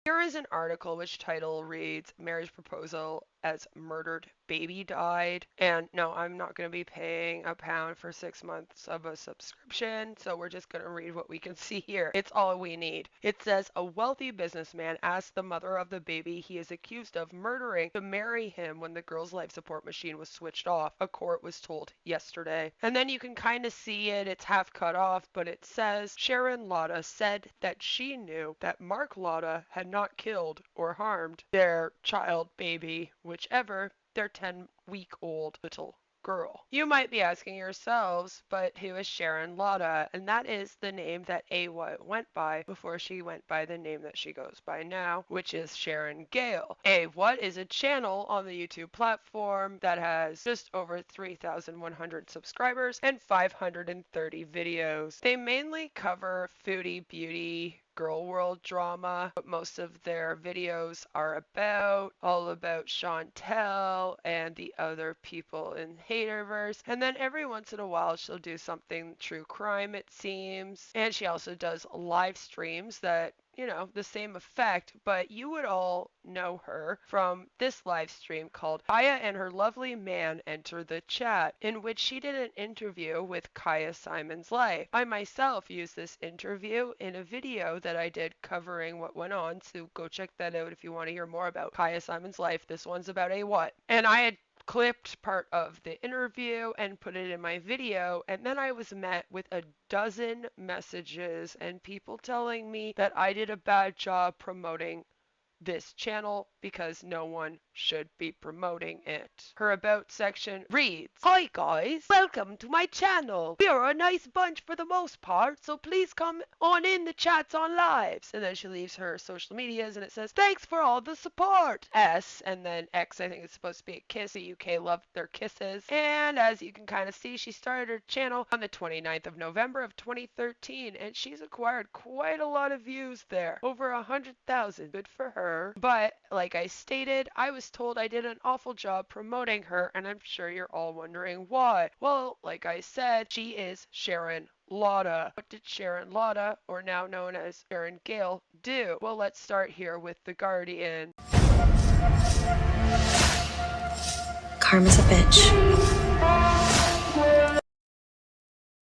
Here is an article which title reads Marriage Proposal as Murdered Baby Died. And no, I'm not going to be paying £1 for 6 months of a subscription, so we're just going to read what we can see here. It's all we need. It says a wealthy businessman asked the mother of the baby he is accused of murdering to marry him when the girl's life support machine was switched off, a court was told yesterday. And then you can kind of see it. It's half cut off, but it says Sharon Latta said that she knew that Mark Latta had not killed or harmed their child baby, whichever, their 10-week-old little girl. You might be asking yourselves, but who is Sharon Latta? And that is the name that Awa went by before she went by the name that she goes by now, which is Sharon Gale. What is a channel on the YouTube platform that has just over 3,100 subscribers and 530 videos. They mainly cover foodie, beauty, girl world drama, but most of their videos are all about Chantel and the other people in Haterverse. And then every once in a while she'll do something true crime, it seems. And she also does live streams that, you know, the same effect, but you would all know her from this live stream called Kaya and Her Lovely Man Enter the Chat, in which she did an interview with Kaya Simon's life. I myself used this interview in a video that I did covering what went on, so go check that out if you want to hear more about Kaya Simon's life. This one's about a what? And I had clipped part of the interview and put it in my video, and then I was met with a dozen messages and people telling me that I did a bad job promoting this channel because no one should be promoting it. Her about section reads, "Hi guys, welcome to my channel. We are a nice bunch for the most part, so please come on in the chats on lives." And then she leaves her social medias and it says, "Thanks for all the support." S and then X, I think it's supposed to be a kiss. The UK loved their kisses. And as you can kind of see, she started her channel on the 29th of November of 2013 and she's acquired quite a lot of views there. Over 100,000. Good for her. But like I stated, I was told I did an awful job promoting her, and I'm sure you're all wondering why. Well, like I said, she is Sharon Latta. What did Sharon Latta, or now known as Sharon Gale, do? Well, let's start here with The Guardian. Karma's a bitch.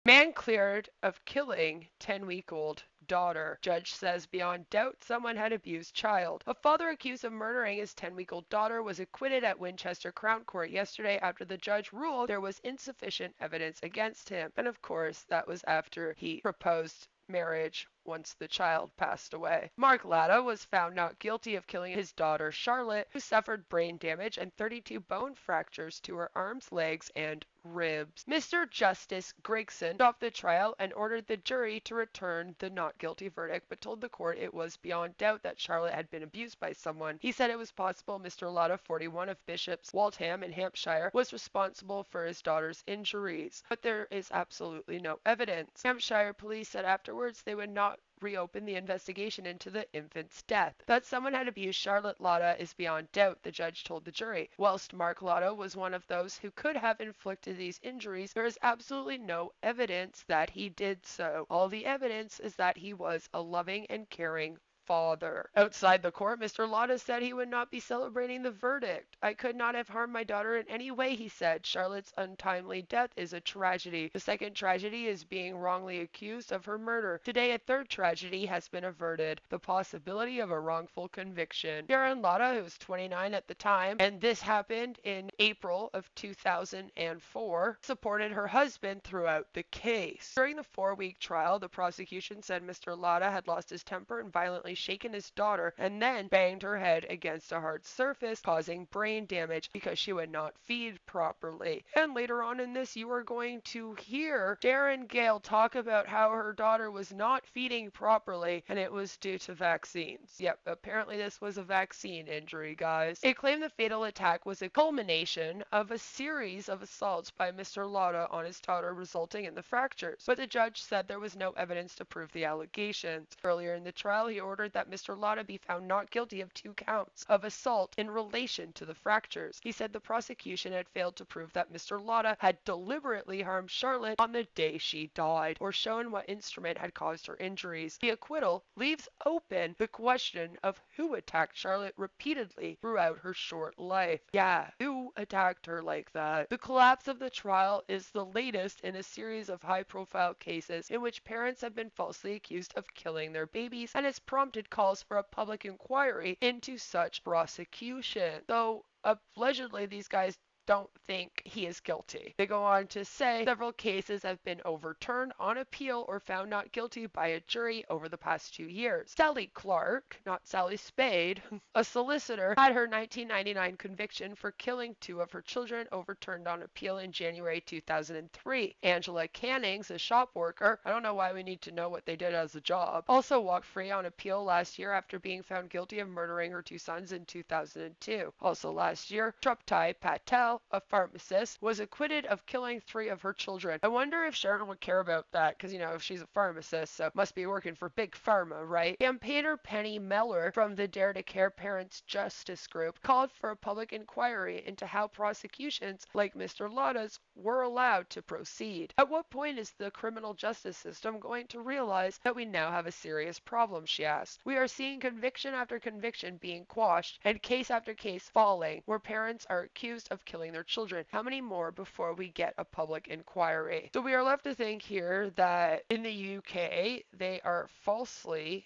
Man cleared of killing 10-week-old daughter. Judge says beyond doubt someone had abused child. A father accused of murdering his 10-week-old daughter was acquitted at Winchester Crown Court yesterday after the judge ruled there was insufficient evidence against him. And of course, that was after he proposed marriage once the child passed away. Mark Latta was found not guilty of killing his daughter Charlotte, who suffered brain damage and 32 bone fractures to her arms, legs, and ribs. Mr. Justice Gregson stopped the trial and ordered the jury to return the not guilty verdict, but told the court it was beyond doubt that Charlotte had been abused by someone. He said it was possible Mr. Latta, 41, of Bishop's Waltham in Hampshire, was responsible for his daughter's injuries, but there is absolutely no evidence. Hampshire police said afterwards they would not reopen the investigation into the infant's death. That someone had abused Charlotte Latta is beyond doubt, the judge told the jury. Whilst Mark Latta was one of those who could have inflicted these injuries, there is absolutely no evidence that he did so. All the evidence is that he was a loving and caring father. Outside the court, Mr. Latta said he would not be celebrating the verdict. "I could not have harmed my daughter in any way," he said. "Charlotte's untimely death is a tragedy. The second tragedy is being wrongly accused of her murder. Today, a third tragedy has been averted, the possibility of a wrongful conviction." Sharon Latta, who was 29 at the time, and this happened in April of 2004, supported her husband throughout the case. During the 4-week trial, the prosecution said Mr. Latta had lost his temper and violently shaken his daughter and then banged her head against a hard surface, causing brain damage because she would not feed properly. And later on in this, you are going to hear Sharon Gale talk about how her daughter was not feeding properly and it was due to vaccines. Yep, apparently this was a vaccine injury, guys. It claimed the fatal attack was a culmination of a series of assaults by Mr. Latta on his daughter, resulting in the fractures. But the judge said there was no evidence to prove the allegations. Earlier in the trial, he ordered ordered that Mr. Latta be found not guilty of 2 counts of assault in relation to the fractures. He said the prosecution had failed to prove that Mr. Latta had deliberately harmed Charlotte on the day she died, or shown what instrument had caused her injuries. The acquittal leaves open the question of who attacked Charlotte repeatedly throughout her short life. Yeah, who attacked her like that? The collapse of the trial is the latest in a series of high-profile cases in which parents have been falsely accused of killing their babies, and has prompted calls for a public inquiry into such prosecution. Though allegedly these guys don't think he is guilty. They go on to say several cases have been overturned on appeal or found not guilty by a jury over the past 2 years. Sally Clark, not Sally Spade, a solicitor, had her 1999 conviction for killing 2 of her children overturned on appeal in January 2003. Angela Cannings, a shop worker, I don't know why we need to know what they did as a job, also walked free on appeal last year after being found guilty of murdering her 2 sons in 2002. Also last year, Truptai Patel, a pharmacist, was acquitted of killing 3 of her children. I wonder if Sharon would care about that, because, if she's a pharmacist, so must be working for Big Pharma, right? Campaigner Penny Meller from the Dare to Care Parents Justice Group called for a public inquiry into how prosecutions like Mr. Latta's were allowed to proceed. At what point is the criminal justice system going to realize that we now have a serious problem, she asked. We are seeing conviction after conviction being quashed and case after case falling, where parents are accused of killing their children. How many more before we get a public inquiry? So we are left to think here that in the UK, they are falsely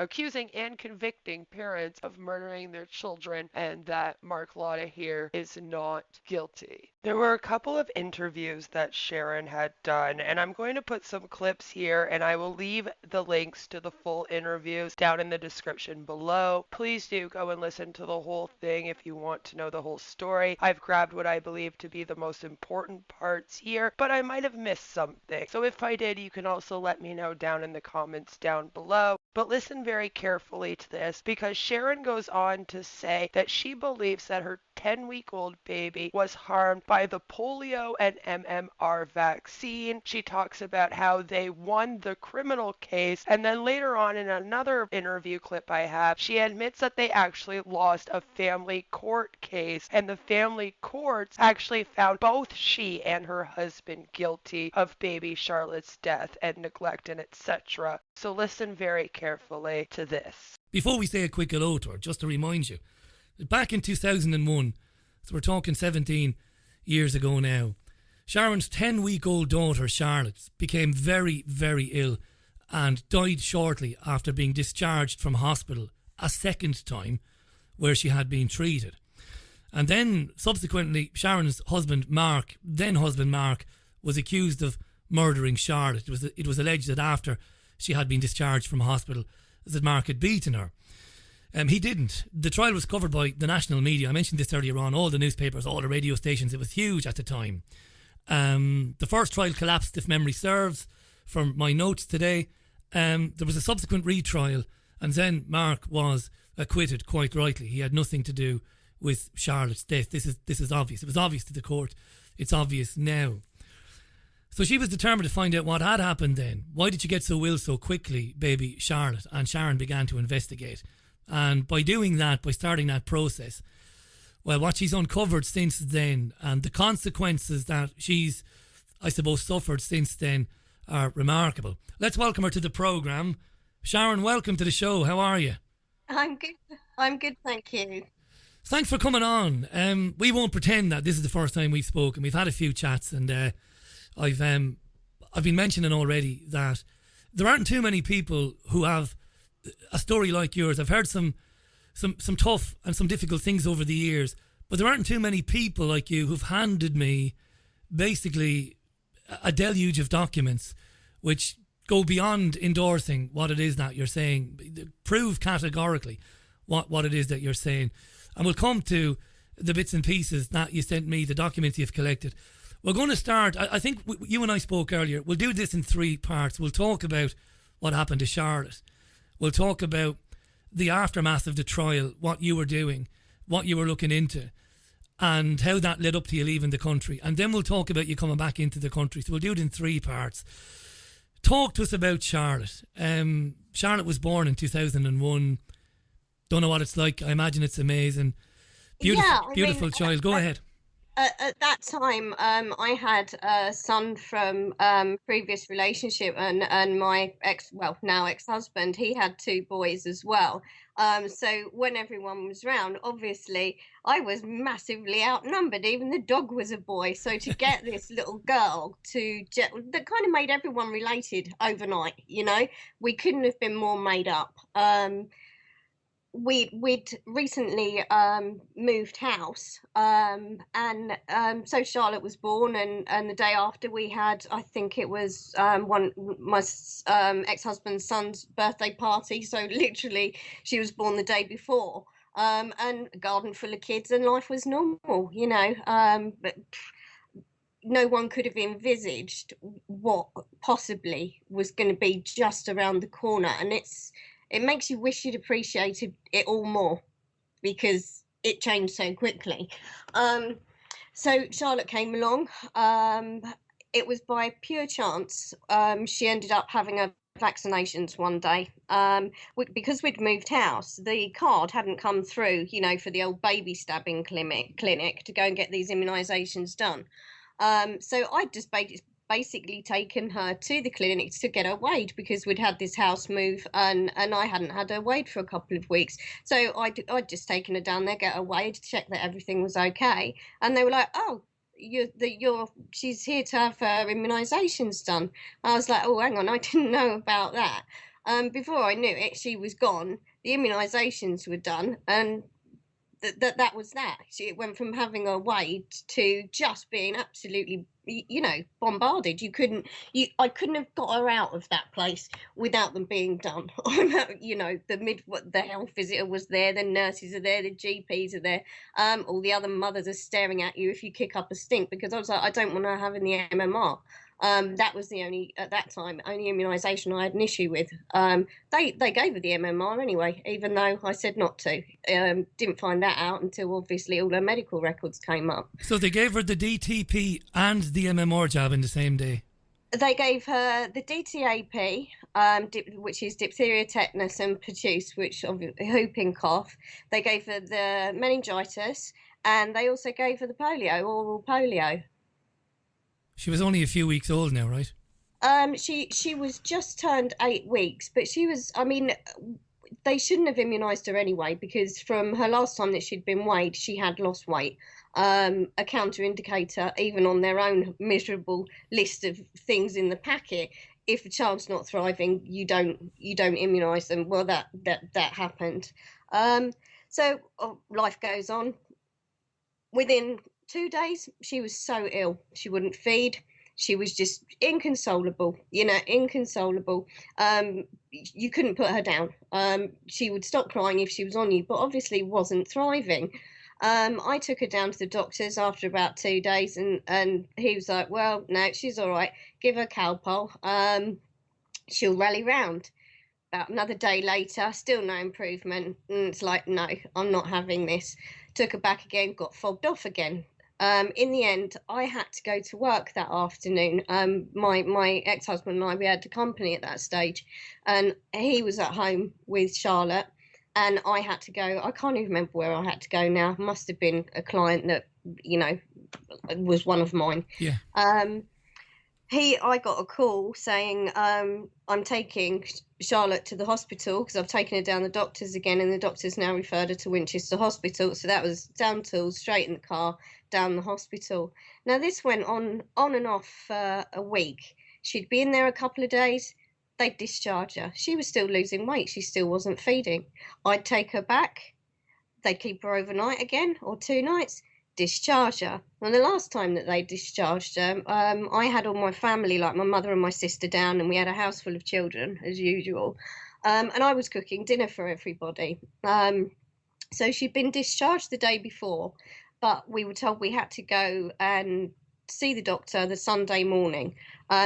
accusing and convicting parents of murdering their children, and that Mark Latta here is not guilty. There were a couple of interviews that Sharon had done, and I'm going to put some clips here, and I will leave the links to the full interviews down in the description below. Please do go and listen to the whole thing if you want to know the whole story. I've grabbed what I believe to be the most important parts here, but I might have missed something. So if I did, you can also let me know down in the comments down below. But listen very carefully to this, because Sharon goes on to say that she believes that her 10-week-old baby was harmed by the polio and MMR vaccine. She talks about how they won the criminal case, and then later on in another interview clip I have, she admits that they actually lost a family court case, and the family courts actually found both she and her husband guilty of baby Charlotte's death and neglect and etc. So listen very carefully to this. Before we say a quick hello to her, just to remind you, back in 2001, so we're talking 17 years ago now, Sharon's 10-week-old daughter, Charlotte, became very, very ill and died shortly after being discharged from hospital a second time where she had been treated. And then, subsequently, Sharon's husband, Mark, then husband Mark, was accused of murdering Charlotte. It was alleged that after she had been discharged from hospital, that Mark had beaten her. He didn't. The trial was covered by the national media. I mentioned this earlier on, all the newspapers, all the radio stations. It was huge at the time. The first trial collapsed, if memory serves, from my notes today. There was a subsequent retrial, and then Mark was acquitted quite rightly. He had nothing to do with Charlotte's death. This is obvious. It was obvious to the court. It's obvious now. So she was determined to find out what had happened then. Why did she get so ill so quickly, baby Charlotte? And Sharon began to investigate. And by doing that, by starting that process, well, what she's uncovered since then and the consequences that she's, I suppose, suffered since then are remarkable. Let's welcome her to the programme. Sharon, welcome to the show. How are you? I'm good. I'm good, thank you. Thanks for coming on. We won't pretend that this is the first time we've spoken. We've had a few chats, and I've been mentioning already that there aren't too many people who have a story like yours. I've heard some tough and some difficult things over the years, but there aren't too many people like you who've handed me basically a deluge of documents which go beyond endorsing what it is that you're saying, prove categorically what it is that you're saying. And we'll come to the bits and pieces that you sent me, the documents you've collected. We're going to start, I think you and I spoke earlier, we'll do this in 3 parts. We'll talk about what happened to Charlotte. We'll talk about the aftermath of the trial, what you were doing, what you were looking into, and how that led up to you leaving the country. And then we'll talk about you coming back into the country. So we'll do it in 3 parts. Talk to us about Charlotte. Charlotte was born in 2001. Don't know what it's like. I imagine it's amazing. Beautiful, Yeah, I mean, beautiful child. Go ahead. at that time, I had a son from previous relationship, and my now ex-husband, he had two boys as well. So when everyone was round, obviously I was massively outnumbered. Even the dog was a boy. So to get this little girl that kind of made everyone related overnight. We couldn't have been more made up. We'd recently moved house, so Charlotte was born, and the day after we had, I think it was my ex-husband's son's birthday party, so literally she was born the day before, and a garden full of kids, and life was normal, but no one could have envisaged what possibly was going to be just around the corner, and it makes you wish you'd appreciated it all more because it changed so quickly. So Charlotte came along. It was by pure chance. She ended up having her vaccinations one day. Because we'd moved house, the card hadn't come through, for the old baby stabbing clinic to go and get these immunisations done. So I just basically taken her to the clinic to get her weighed because we'd had this house move and I hadn't had her weighed for a couple of weeks. So I'd just taken her down there, get her weighed, check that everything was okay. And they were like, oh, she's here to have her immunisations done. I was like, oh, hang on, I didn't know about that. Before I knew it, she was gone. The immunisations were done, and that was that. It went from having her weighed to just being absolutely, bombarded. I couldn't have got her out of that place without them being done. The health visitor was there, the nurses are there, the GPs are there, all the other mothers are staring at you if you kick up a stink, because I was like, I don't want her having the MMR. That was the only immunisation I had an issue with. They gave her the MMR anyway, even though I said not to. Didn't find that out until obviously all her medical records came up. So they gave her the DTP and the MMR jab in the same day? They gave her the DTAP, which is diphtheria, tetanus and pertussis, which whooping cough. They gave her the meningitis, and they also gave her the polio, oral polio. She was only a few weeks old now, right? She was just turned 8 weeks, but they shouldn't have immunised her anyway, because from her last time that she'd been weighed, she had lost weight. A counter indicator, even on their own miserable list of things in the packet, if a child's not thriving, you don't immunise them. Well, that happened. So life goes on. Within 2 days, she was so ill. She wouldn't feed. She was just inconsolable, inconsolable. You couldn't put her down. She would stop crying if she was on you, but obviously wasn't thriving. I took her down to the doctors after about 2 days, and he was like, well, no, she's all right. Give her Calpol. She'll rally round. About another day later, still no improvement. And it's like, no, I'm not having this. Took her back again, got fobbed off again. In the end, I had to go to work that afternoon. My ex-husband and I, we had a company at that stage, and he was at home with Charlotte, and I had to go. I can't even remember where I had to go now. Must have been a client that, was one of mine. Yeah. I got a call saying, I'm taking Charlotte to the hospital because I've taken her down the doctors again, and the doctors now referred her to Winchester Hospital. So that was down tools, straight in the car, down the hospital. Now this went on and off for a week. She'd be in there a couple of days, they'd discharge her. She was still losing weight, she still wasn't feeding. I'd take her back, they'd keep her overnight again, or 2 nights, discharge her. And the last time that they discharged her, I had all my family, like my mother and my sister, down, and we had a house full of children as usual, and I was cooking dinner for everybody. So she'd been discharged the day before, but we were told we had to go and see the doctor the Sunday morning.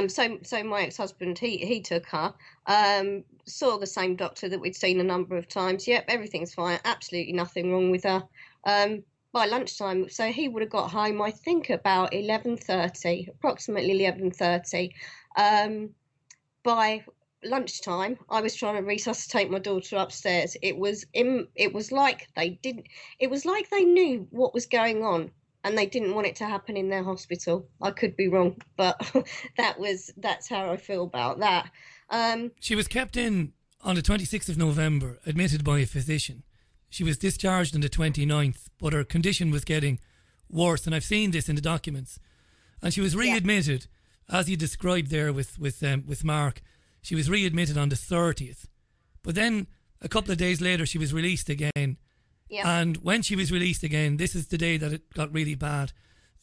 So my ex-husband, he took her, saw the same doctor that we'd seen a number of times. Yep, everything's fine, absolutely nothing wrong with her. By lunchtime, so he would have got home, I think, about 11:30, approximately 11:30. by lunchtime, I was trying to resuscitate my daughter upstairs. It was like they knew what was going on and they didn't want it to happen in their hospital. I could be wrong, but that's how I feel about that. She was kept in on the 26th of November, admitted by a physician. She was discharged on the 29th, but her condition was getting worse, and I've seen this in the documents. And she was readmitted, as you described there with Mark. She was readmitted on the 30th, but then a couple of days later she was released again. Yeah. And when she was released again, this is the day that it got really bad.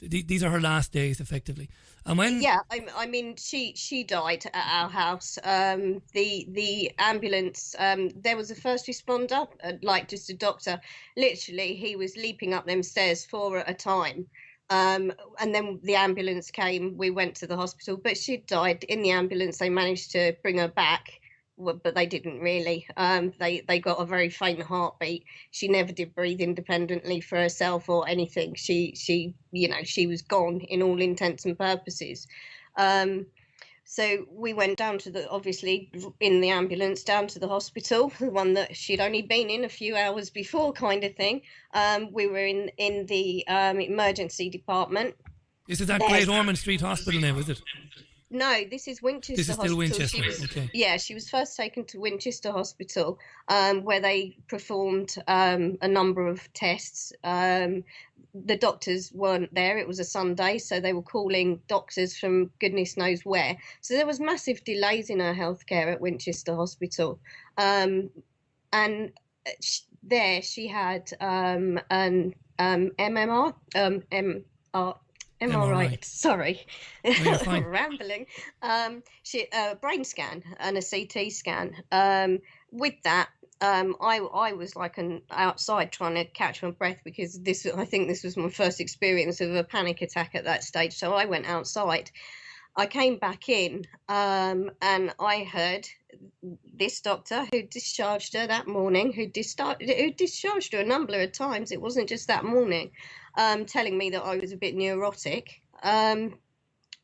These are her last days, effectively. And when I mean, she died at our house. The ambulance. There was a first responder, like just a doctor. Literally, he was leaping up them stairs 4 at a time. And then the ambulance came. We went to the hospital, but she died in the ambulance. They managed to bring her back, but they didn't really. They got a very faint heartbeat. She never did breathe independently for herself or anything. She was gone in all intents and purposes. So we went down to obviously in the ambulance down to the hospital, the one that she'd only been in a few hours before, kind of thing. We were in the emergency department. This is that Great Ormond Street Hospital now, is it? No, this is Winchester This is still Hospital. Winchester, okay. Yeah, she was first taken to Winchester Hospital, where they performed a number of tests. The doctors weren't there. It was a Sunday, so they were calling doctors from goodness knows where. So there was massive delays in her healthcare at Winchester Hospital. And there she had an MMR, MRI. Sorry, rambling. She brain scan and a CT scan. With that, I was like outside trying to catch my breath because I think this was my first experience of a panic attack at that stage. So I went outside. I came back in, and I heard this doctor who discharged her that morning, who discharged her a number of times. It wasn't just that morning. Telling me that I was a bit neurotic, and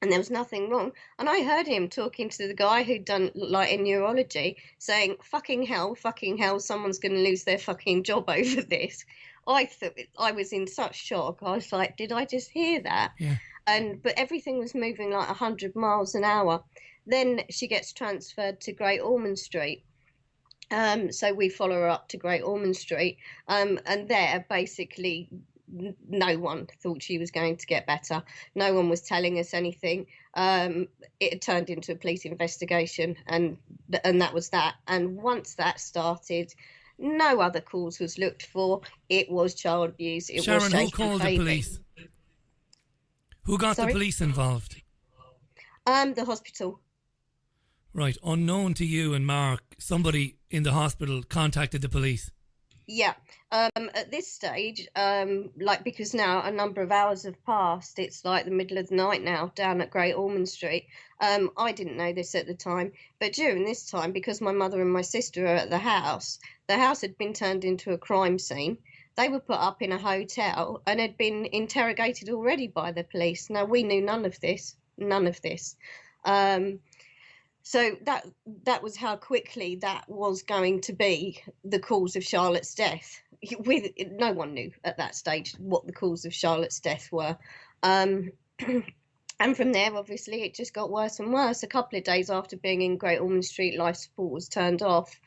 there was nothing wrong. And I heard him talking to the guy who'd done like in neurology, saying, fucking hell, someone's going to lose their fucking job over this. I thought, I was in such shock. I was like, did I just hear that? Yeah. But everything was moving like 100 miles an hour. Then she gets transferred to Great Ormond Street. So we follow her up to Great Ormond Street, and there basically no one thought she was going to get better. No one was telling us anything. It had turned into a police investigation, and that was that. And once that started, no other cause was looked for. It was child abuse. Sharon, who called the police? Who got the police involved? The hospital. Right, unknown to you and Mark, somebody in the hospital contacted the police. Yeah. At this stage, because now a number of hours have passed, it's like the middle of the night now down at Great Ormond Street. I didn't know this at the time, but during this time, because my mother and my sister are at the house had been turned into a crime scene. They were put up in a hotel and had been interrogated already by the police. Now, we knew none of this. So that was how quickly that was going to be the cause of Charlotte's death. No one knew at that stage what the cause of Charlotte's death were. And from there, obviously, it just got worse and worse. A couple of days after being in Great Ormond Street, life support was turned off.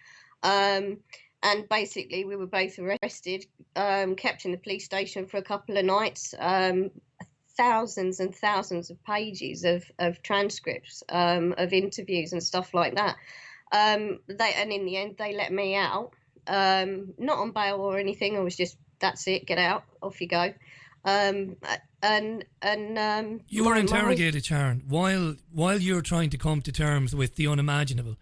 And basically, we were both arrested, kept in the police station for a couple of nights. Thousands and thousands of pages of transcripts of interviews and stuff like that. And in the end, they let me out, not on bail or anything. I was just, that's it, get out, off you go. You were interrogated, Sharon, while you're trying to come to terms with the unimaginable,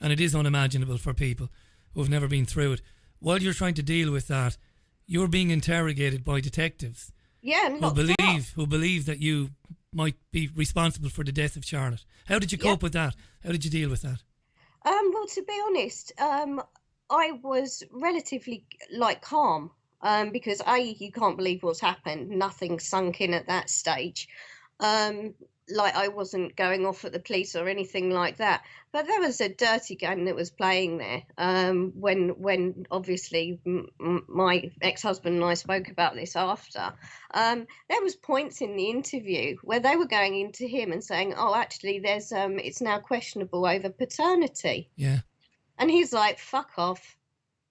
and it is unimaginable for people who have never been through it. While you're trying to deal with that, you're being interrogated by detectives. Yeah, who believe that you might be responsible for the death of Charlotte. How did you cope with that? How did you deal with that? Well, to be honest, I was relatively calm, because you can't believe what's happened. Nothing sunk in at that stage. like I wasn't going off at the police or anything like that. But there was a dirty game that was playing there. When obviously my ex-husband and I spoke about this after, there was points in the interview where they were going into him and saying, "Oh, actually, there's it's now questionable over paternity." Yeah. And he's like, "Fuck off.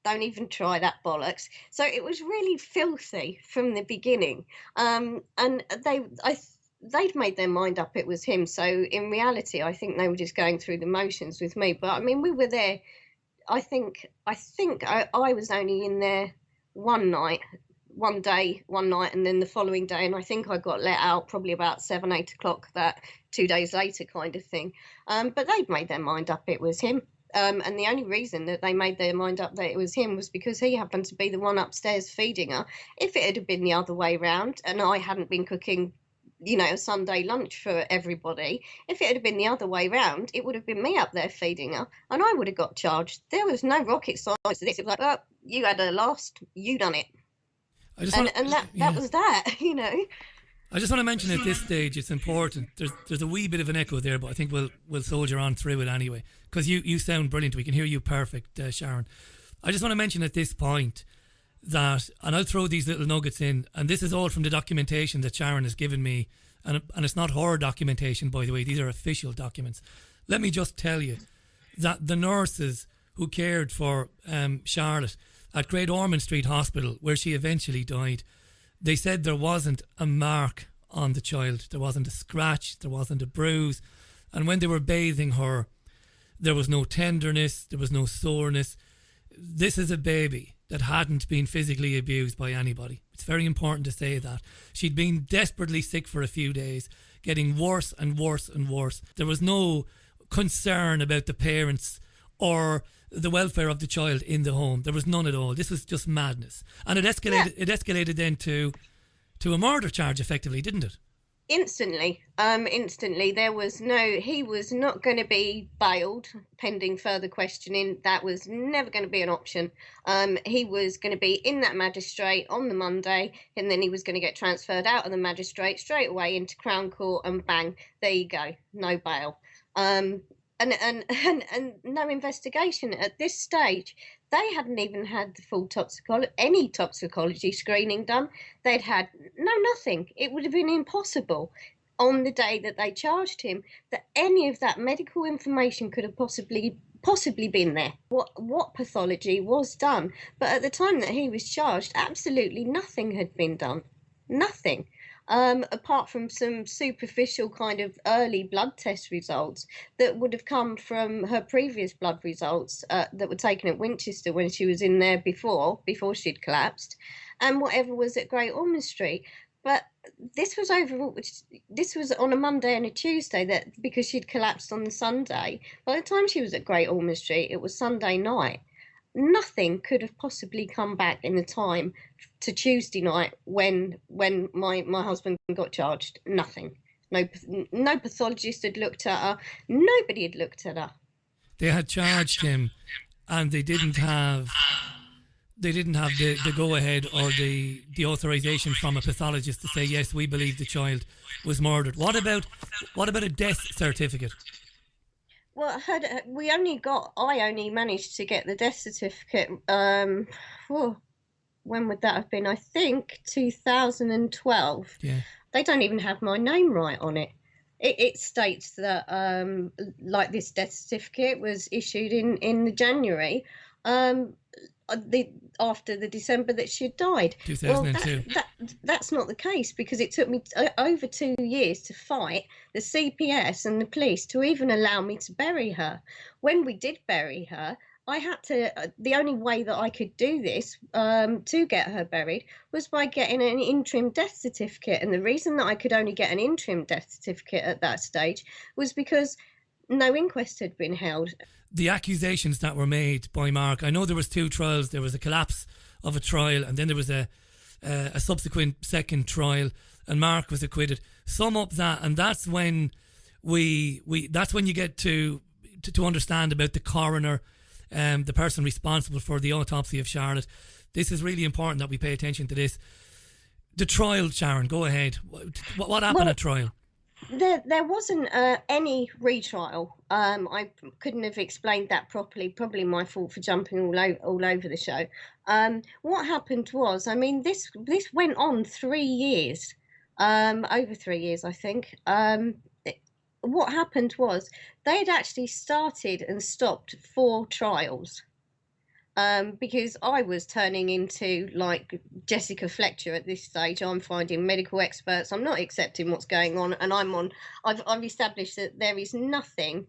Don't even try that bollocks." So it was really filthy from the beginning. And they'd made their mind up it was him. So in reality, I think they were just going through the motions with me. But I mean, we were there. I think I was only in there one night, and then the following day, and I think I got let out probably about 7, 8 o'clock that 2 days later kind of thing. But they'd made their mind up it was him. And the only reason that they made their mind up that it was him was because he happened to be the one upstairs feeding her. If it had been the other way round and I hadn't been cooking, a Sunday lunch for everybody, if it had been the other way round, it would have been me up there feeding her and I would have got charged. There was no rocket science to this. It was like, "Oh, you had a last, you done it." That was that, I just want to mention at this stage, it's important. There's a wee bit of an echo there, but I think we'll soldier on through it anyway, because you sound brilliant. We can hear you perfect, Sharon. I just want to mention at this point that, and I'll throw these little nuggets in, and this is all from the documentation that Sharon has given me, and it's not her documentation, by the way. These are official documents. Let me just tell you that the nurses who cared for Charlotte at Great Ormond Street Hospital, where she eventually died, they said there wasn't a mark on the child. There wasn't a scratch. There wasn't a bruise. And when they were bathing her, there was no tenderness. There was no soreness. This is a baby that hadn't been physically abused by anybody. It's very important to say that. She'd been desperately sick for a few days, getting worse and worse and worse. There was no concern about the parents or the welfare of the child in the home. There was none at all. This was just madness. And it escalated. Yeah. It escalated then to a murder charge, effectively, didn't it? Instantly. There was he was not going to be bailed pending further questioning. That was never going to be an option. He was going to be in that magistrate on the Monday, and then he was going to get transferred out of the magistrate straight away into Crown Court, and bang, there you go, no bail. And no investigation at this stage. They hadn't even had the full toxicology screening done. They'd had nothing. It would have been impossible on the day that they charged him that any of that medical information could have possibly been there. What pathology was done? But at the time that he was charged, absolutely nothing had been done. Nothing. Apart from some superficial kind of early blood test results that would have come from her previous blood results that were taken at Winchester when she was in there before she'd collapsed, and whatever was at Great Ormond Street. But this was on a Monday and a Tuesday, that because she'd collapsed on the Sunday. By the time she was at Great Ormond Street, it was Sunday night. Nothing could have possibly come back in the time to Tuesday night when my husband got charged. Nothing. No pathologist had looked at her. Nobody had looked at her. They had charged him, and they didn't have the go ahead or the authorization from a pathologist to say, yes, we believe the child was murdered. What about a death certificate? Well, I only managed to get the death certificate. When would that have been? I think 2012. Yeah. They don't even have my name right on it. It states that like this death certificate was issued in the January, after the December that she had died. 2002. Well, that's not the case, because it took me over 2 years to fight the CPS and the police to even allow me to bury her. When we did bury her, I had to, the only way that I could do this to get her buried was by getting an interim death certificate. And the reason that I could only get an interim death certificate at that stage was because no inquest had been held. The accusations that were made by Mark, I know there was 2 trials. There was a collapse of a trial, and then there was a subsequent second trial, and Mark was acquitted. Sum up that, and that's when that's when you get to understand about the coroner, the person responsible for the autopsy of Charlotte. This is really important that we pay attention to this. The trial, Sharon, go ahead. What happened at trial? There wasn't any retrial. I couldn't have explained that properly. Probably my fault for jumping all over the show. What happened was, I mean, this went on 3 years, over 3 years, I think. What happened was they had actually started and stopped 4 trials. Because I was turning into like Jessica Fletcher at this stage. I'm finding medical experts. I'm not accepting what's going on, and I've established that there is nothing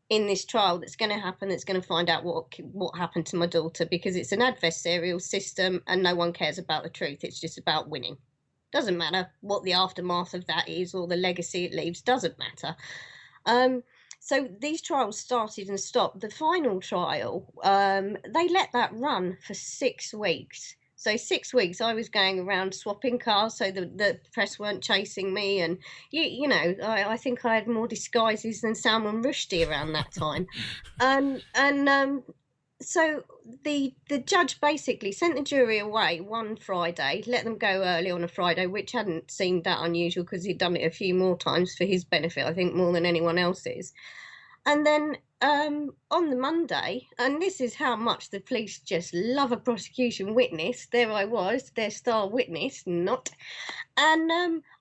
in this trial that's going to happen that's going to find out what happened to my daughter, because it's an adversarial system and no one cares about the truth. It's just about winning. Doesn't matter what the aftermath of that is or the legacy it leaves. Doesn't matter. So these trials started and stopped. The final trial, they let that run for 6 weeks. So 6 weeks I was going around swapping cars so the press weren't chasing me. And, I think I had more disguises than Salman Rushdie around that time. So the judge basically sent the jury away one Friday, let them go early on a Friday, which hadn't seemed that unusual because he'd done it a few more times for his benefit, I think more than anyone else's. And then on the Monday, and this is how much the police just love a prosecution witness, there I was, their star witness, not. And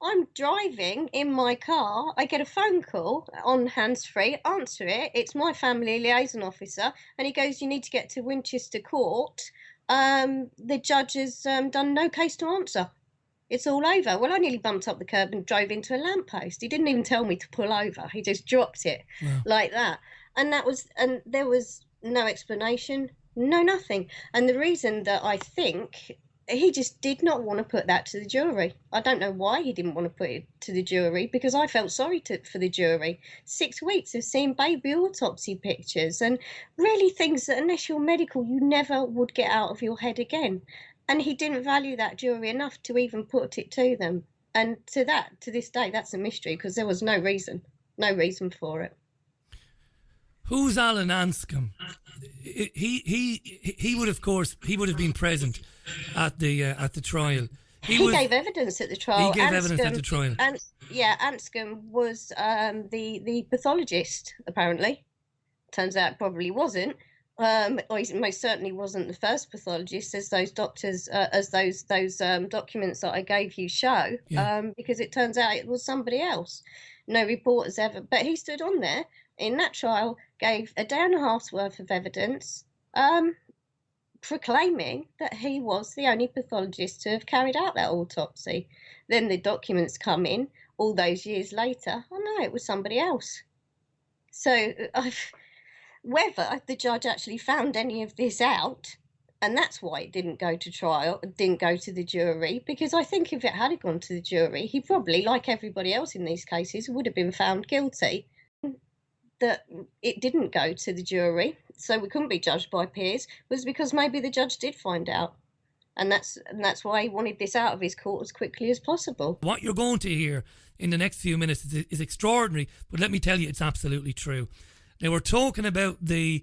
I'm driving in my car. I get a phone call on hands-free, answer it. It's my family liaison officer. And he goes, "You need to get to Winchester Court. The judge has done no case to answer. It's all over." Well, I nearly bumped up the curb and drove into a lamppost. He didn't even tell me to pull over. He just dropped it like that. And there was no explanation, no nothing. And the reason that I think he just did not want to put that to the jury. I don't know why he didn't want to put it to the jury, because I felt sorry for the jury. 6 weeks of seeing baby autopsy pictures and really things that, unless you're medical, you never would get out of your head again. And he didn't value that jury enough to even put it to them. And to this day, that's a mystery, because there was no reason for it. Who's Alan Anscombe? He would, of course, he would have been present at the trial. He gave evidence at the trial. He gave evidence at the trial. Anscombe was the pathologist, apparently. Turns out probably wasn't. Or he most certainly wasn't the first pathologist, as those doctors, as those documents that I gave you show. Because it turns out it was somebody else. No reporters ever, but he stood on there in that trial, gave a day and a half's worth of evidence, proclaiming that he was the only pathologist to have carried out that autopsy. Then the documents come in all those years later. Oh no, it was somebody else. So whether the judge actually found any of this out, and that's why it didn't go to trial, didn't go to the jury, because I think if it had gone to the jury, he probably, like everybody else in these cases, would have been found guilty. That it didn't go to the jury, so we couldn't be judged by peers, was because maybe the judge did find out. And that's why he wanted this out of his court as quickly as possible. What you're going to hear in the next few minutes is extraordinary, but let me tell you, it's absolutely true. Now, we're talking about the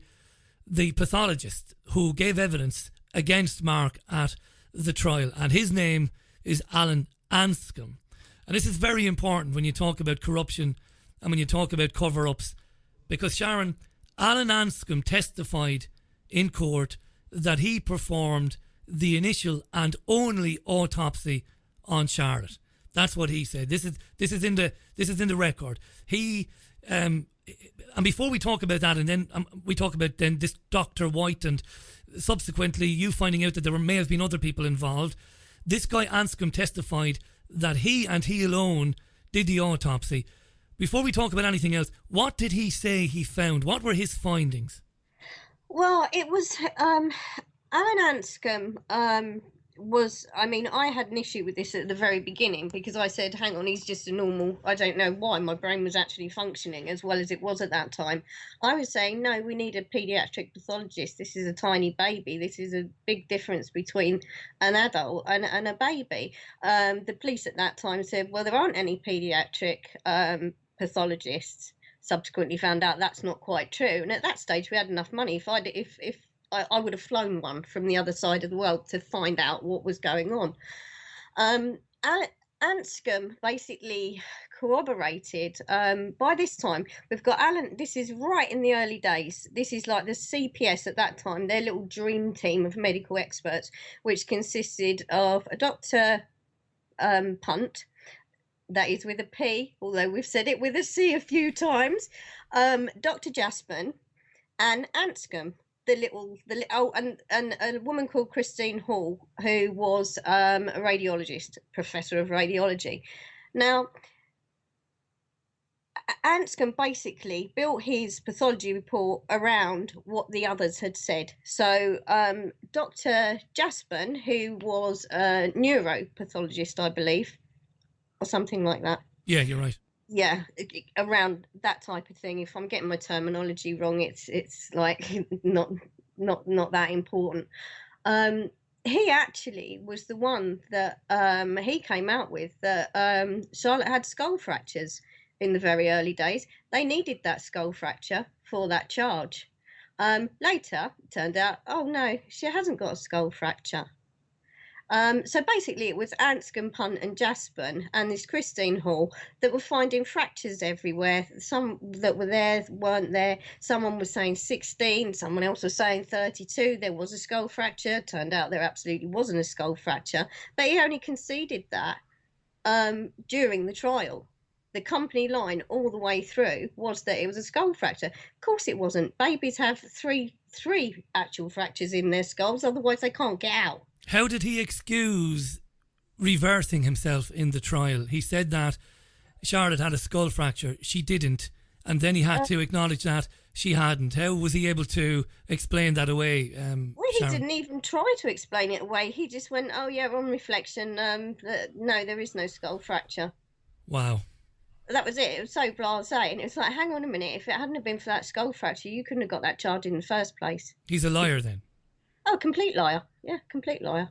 pathologist who gave evidence against Mark at the trial, and his name is Alan Anscombe. And this is very important when you talk about corruption and when you talk about cover-ups, because, Sharon, Alan Anscombe testified in court that he performed the initial and only autopsy on Charlotte. That's what he said. This is in the record. He and before we talk about that, and then we talk about then this Dr. White, and subsequently you finding out that there may have been other people involved. This guy Anscombe testified that he and he alone did the autopsy. Before we talk about anything else, what did he say he found? What were his findings? Well, it was Alan Anscombe was, I mean, I had an issue with this at the very beginning, because I said, hang on, he's just a normal, I don't know why my brain was actually functioning as well as it was at that time. I was saying, no, we need a paediatric pathologist. This is a tiny baby. This is a big difference between an adult and a baby. The police at that time said, well, there aren't any paediatric pathologists. Subsequently found out that's not quite true. And at that stage, we had enough money. If I would have flown one from the other side of the world to find out what was going on. Anscombe basically corroborated. By this time, we've got Alan. This is right in the early days. This is like the CPS at that time, their little dream team of medical experts, which consisted of a Dr. Punt, that is with a P, although we've said it with a C a few times, Dr. Jaspin, and Anscombe, and a woman called Christine Hall, who was a radiologist, professor of radiology. Now, Anscombe basically built his pathology report around what the others had said. So Dr. Jaspin, who was a neuropathologist, I believe, or something like that. Yeah, you're right. Yeah, around that type of thing. If I'm getting my terminology wrong, it's like not that important. He actually was the one that he came out with that Charlotte had skull fractures in the very early days. They needed that skull fracture for that charge. Later, it turned out, oh no, she hasn't got a skull fracture. So basically, it was Anscombe, Punt, and Jaspin, and this Christine Hall that were finding fractures everywhere. Some that were there weren't there. Someone was saying 16, someone else was saying 32. There was a skull fracture. Turned out there absolutely wasn't a skull fracture, but he only conceded that during the trial. The company line all the way through was that it was a skull fracture. Of course it wasn't. Babies have three actual fractures in their skulls, otherwise they can't get out. How did he excuse reversing himself in the trial? He said that Charlotte had a skull fracture. She didn't. And then he had to acknowledge that she hadn't. How was he able to explain that away? Well, he Sharon? didn't even try to explain it away. He just went, oh, yeah, on reflection, no, there is no skull fracture. Wow. That was it. It was so blasé. And it was like, hang on a minute. If it hadn't have been for that skull fracture, you couldn't have got that charge in the first place. He's a liar then? Oh, complete liar. Yeah, complete liar.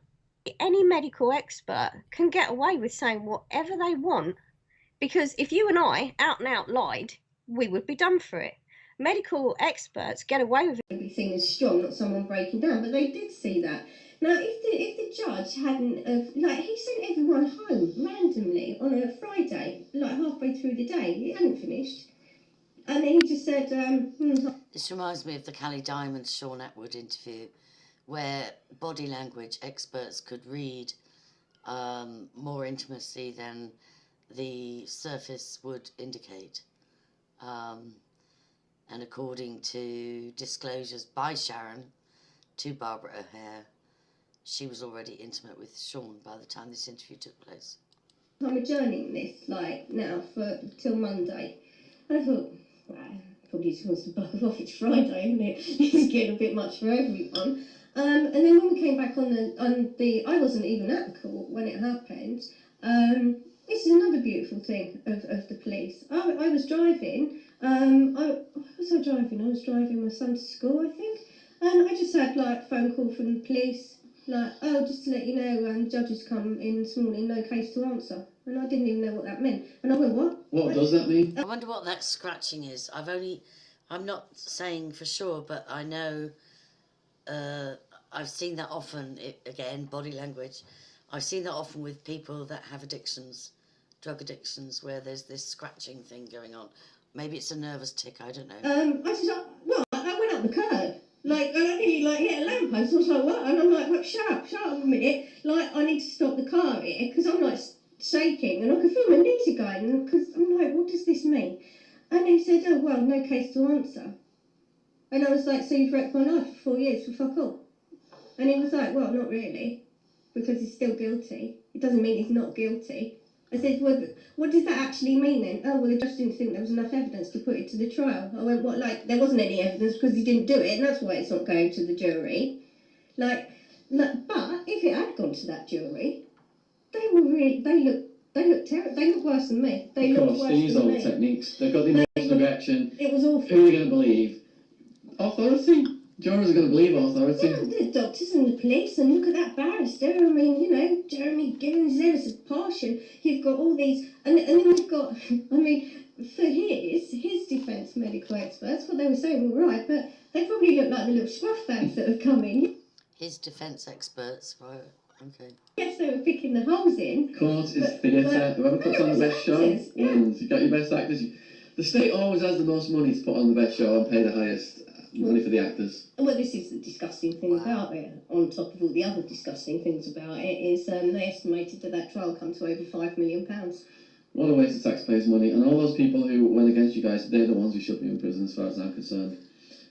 Any medical expert can get away with saying whatever they want, because if you and I out and out lied, we would be done for it. Medical experts get away with it. Everything is strong, not someone breaking down, but they did see that. Now, if the judge hadn't he sent everyone home randomly on a Friday, like halfway through the day, he hadn't finished, and then he just said, This reminds me of the Callie Diamond Sean Atwood interview, where body language experts could read more intimacy than the surface would indicate. And according to disclosures by Sharon to Barbara O'Hare, she was already intimate with Sean by the time this interview took place. I'm adjourning this, now till Monday. And I thought, probably just wants to bugger off, it's Friday, isn't it? It's getting a bit much for everyone. And then when we came back on the I wasn't even at the court when it happened. This is another beautiful thing of the police. I was driving. I was driving my son to school, I think, and I just had a phone call from the police, just to let you know, judges come in this morning, no case to answer. And I didn't even know what that meant. And I went, what? What does that mean? I wonder what that scratching is. I'm not saying for sure, but I know I've seen that often, again, body language. I've seen that often with people that have addictions, drug addictions, where there's this scratching thing going on. Maybe it's a nervous tick, I don't know. I went up the curb. And I nearly hit a lamppost. I was like, what? And I'm like, well, shut up a minute. I need to stop the car here, because I'm shaking, and I could feel my knees are going, because I'm like, what does this mean? And he said, oh, well, no case to answer. And I was like, so you've wrecked my life for 4 years for fuck all? And he was like, well, not really, because he's still guilty. It doesn't mean he's not guilty. I said, well, what does that actually mean then? Oh, well, the judge didn't think there was enough evidence to put it to the trial. I went, what, there wasn't any evidence because he didn't do it, and that's why it's not going to the jury. But if it had gone to that jury, they look terrible. They look worse than me. They look worse than me. These old techniques. They've got the emotional reaction. It was awful. Who are they going to believe? Authority? Jurors are going to believe authority. Yeah, the doctors and the police, and look at that barrister. I mean, Jeremy Gibbons, there was a passion. You've got all these, and then we've got, for his defence medical experts, what they were saying were right, but they probably look like the little scruff bags that have come in. His defence experts, right? Okay. Yes, they were picking the holes in. Court is theatre. Whoever puts on the best show actors, yeah. wins. You've got your best actors. The state always has the most money to put on the best show and pay the highest money for the actors. Well, this is the disgusting thing about it, on top of all the other disgusting things about it, is they estimated that trial come to over £5 million. What a waste of taxpayers' money. And all those people who went against you guys, they're the ones who should be in prison as far as I'm concerned.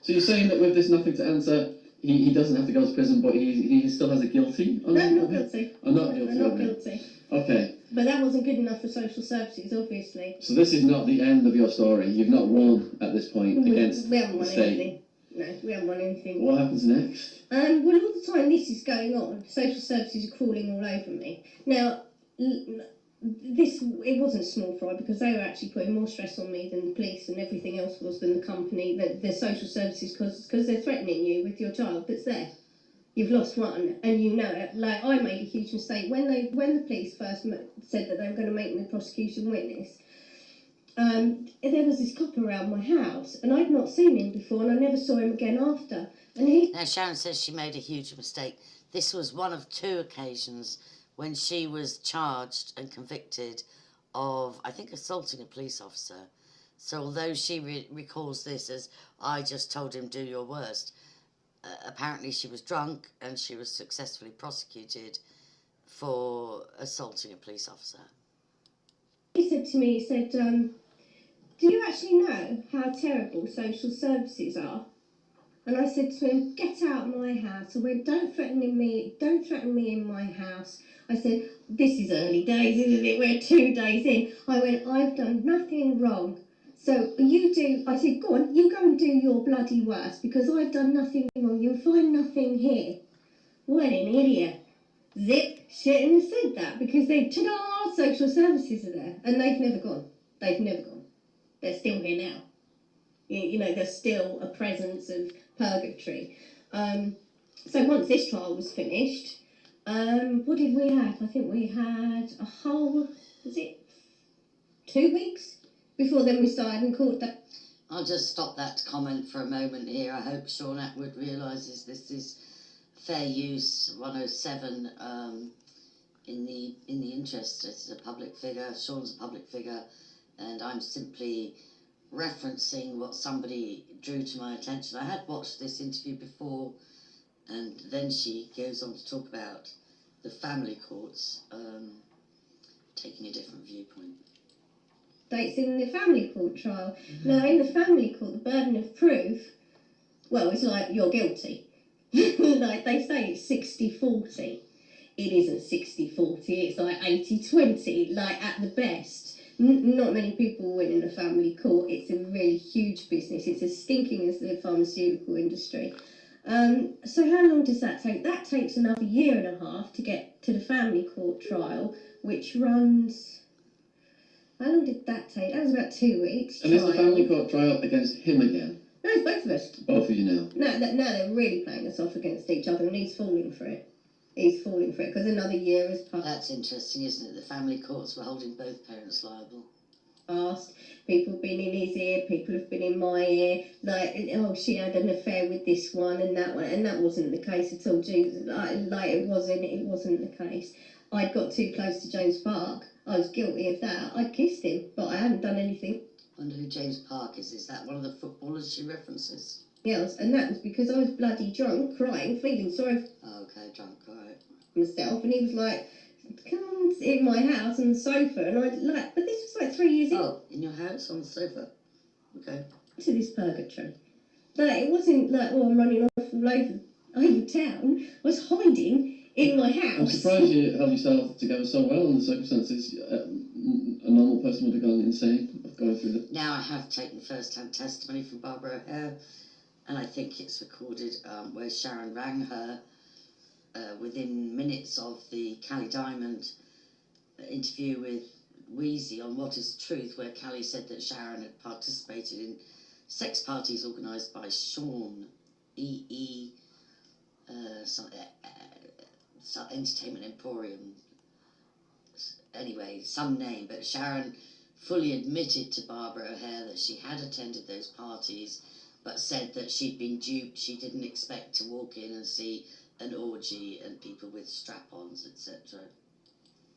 So you're saying that with this nothing to answer, he doesn't have to go to prison, but he still has a guilty? No, not guilty. I'm not guilty. Not guilty. Okay. But that wasn't good enough for social services, obviously. So this is not the end of your story. You've not won at this point against we haven't the won state. anything. No, we haven't won anything. What happens next? Well, all the time this is going on, social services are crawling all over me. Now, it wasn't small fry, because they were actually putting more stress on me than the police and everything else was, than the company, the social services, because they're threatening you with your child that's there. You've lost one, and you know it. Like, I made a huge mistake when the police first said that they were going to make me prosecution witness. There was this cop around my house, and I'd not seen him before, and I never saw him again after. And Now, Sharon says she made a huge mistake. This was one of 2 occasions when she was charged and convicted of, I think, assaulting a police officer. So although she recalls this as, I just told him, do your worst, apparently she was drunk and she was successfully prosecuted for assaulting a police officer. He said to me, do you actually know how terrible social services are? And I said to him, get out of my house. I went, don't threaten me in my house. I said, this is early days, isn't it? We're 2 days in. I went, I've done nothing wrong. So I said, go on, you go and do your bloody worst, because I've done nothing wrong. You'll find nothing here. What an idiot. Zip, shouldn't have said that, because ta-da, social services are there. And they've never gone. They're still here now. You know, there's still a presence of purgatory. So once this trial was finished, what did we have? I think we had a whole, 2 weeks before then we started in court. I'll just stop that comment for a moment here. I hope Sean Atwood realises this is fair use 107 in the interest. This is a public figure. Sean's a public figure, and I'm simply referencing what somebody drew to my attention. I had watched this interview before, and then she goes on to talk about the family courts taking a different viewpoint. Dates in the family court trial. Now, in the family court, the burden of proof, well, it's like you're guilty. Like they say, it's 60-40. It isn't 60-40, it's like 80-20, like at the best. Not many people win in a family court. It's a really huge business. It's as stinking as the pharmaceutical industry. So how long does that take? That takes another 1.5 years to get to the family court trial, which runs... How long did that take? That was about 2 weeks. And is the family court trial against him again? No, it's both of us. Both of you now? No, they're really playing us off against each other, and he's falling for it. Because another year has passed. That's interesting, isn't it? The family courts were holding both parents liable. People have been in his ear, people have been in my ear, like, oh, she had an affair with this one, and that wasn't the case at all. It wasn't the case. I'd got too close to James Park. I was guilty of that. I kissed him, but I hadn't done anything. I wonder who James Park is. Is that one of the footballers she references? Yes, and that was because I was bloody drunk, crying, feeling sorry Oh, okay, drunk, alright. for myself, and he was like, come on, sit in my house on the sofa, and but this was like 3 years Oh, in your house, on the sofa? Okay. into this purgatory. Like, it wasn't like, oh, I'm running off all over town. I was hiding in my house. I'm surprised you held yourself together so well in the circumstances. A normal person would have gone insane of going through that. Now I have taken first-hand testimony from Barbara O'Hare, and I think it's recorded where Sharon rang her within minutes of the Callie Diamond interview with Wheezy on What is Truth, where Callie said that Sharon had participated in sex parties organised by Sean some entertainment emporium, anyway, some name, but Sharon fully admitted to Barbara O'Hare that she had attended those parties, but said that she'd been duped. She didn't expect to walk in and see an orgy and people with strap-ons, etc.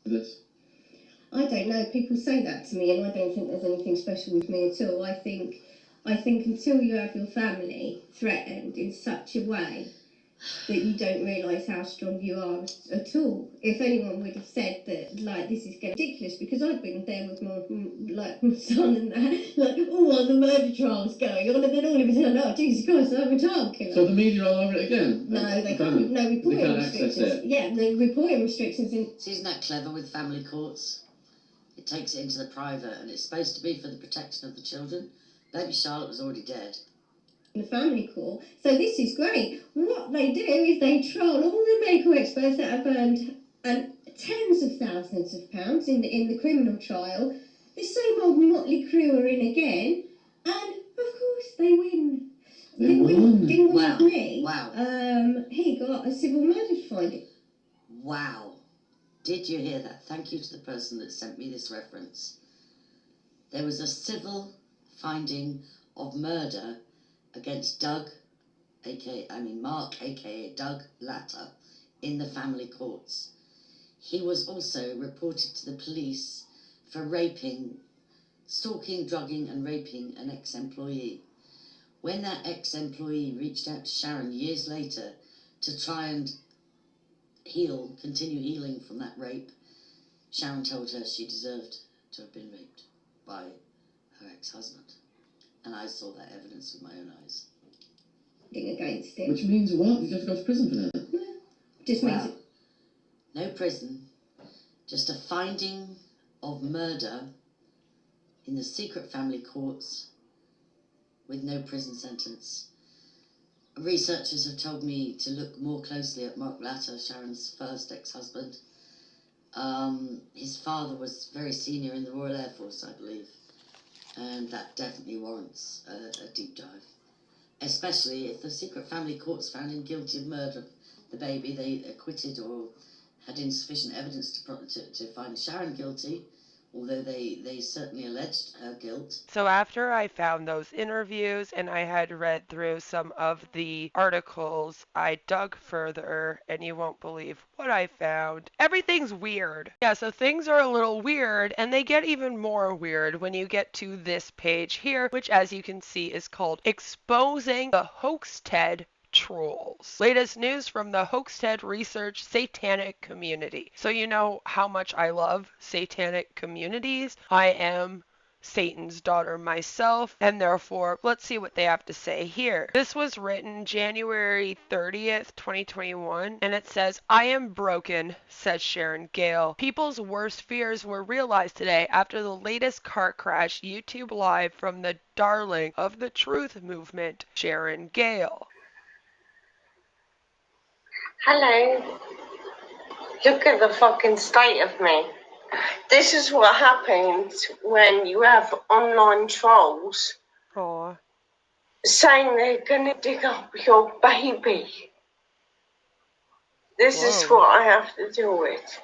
This. I don't know. People say that to me, and I don't think there's anything special with me at all. I think until you have your family threatened in such a way that you don't realise how strong you are at all. If anyone would have said that, like, this is getting ridiculous, because I've been there with my son and that, like, oh, the murder trial's going on, and then all of a sudden, oh, Jesus Christ, I'm a child killer. So the media are all over it again? No, they can't. No, reporting restrictions. Yeah, the reporting restrictions. So isn't that clever with family courts? It takes it into the private, and it's supposed to be for the protection of the children. Baby Charlotte was already dead. The family court. So this is great. What they do is they troll all the medical experts that have earned tens of thousands of pounds in the criminal trial. The same old motley crew are in again, and of course they win. Didn't win with me. Wow. He got a civil murder finding. Wow. Did you hear that? Thank you to the person that sent me this reference. There was a civil finding of murder against Mark, aka Doug Latta, in the family courts. He was also reported to the police for stalking, drugging and raping an ex-employee. When that ex-employee reached out to Sharon years later to try and continue healing from that rape, Sharon told her she deserved to have been raped by her ex-husband. And I saw that evidence with my own eyes. Against him. Which means what? You have to go to prison for that? No. Just means no prison. Just a finding of murder in the secret family courts with no prison sentence. Researchers have told me to look more closely at Mark Latta, Sharon's first ex-husband. His father was very senior in the Royal Air Force, I believe, and that definitely warrants a deep dive. Especially if the secret family courts found him guilty of murder of the baby, they acquitted or had insufficient evidence to find Sharon guilty, although they certainly alleged her guilt. So after I found those interviews and I had read through some of the articles, I dug further and you won't believe what I found. Everything's weird. Yeah, so things are a little weird and they get even more weird when you get to this page here, which as you can see is called Exposing the Hoaxted Trolls. Latest news from the Hoaxted Research Satanic Community. So you know how much I love satanic communities. I am Satan's daughter myself, and therefore, let's see what they have to say here. This was written January 30th, 2021, and it says, "I am broken," says Sharon Gale. People's worst fears were realized today after the latest car crash. YouTube Live from the darling of the truth movement, Sharon Gale. Hello. Look at the fucking state of me. This is what happens when you have online trolls saying they're gonna dig up your baby. This is what I have to deal with.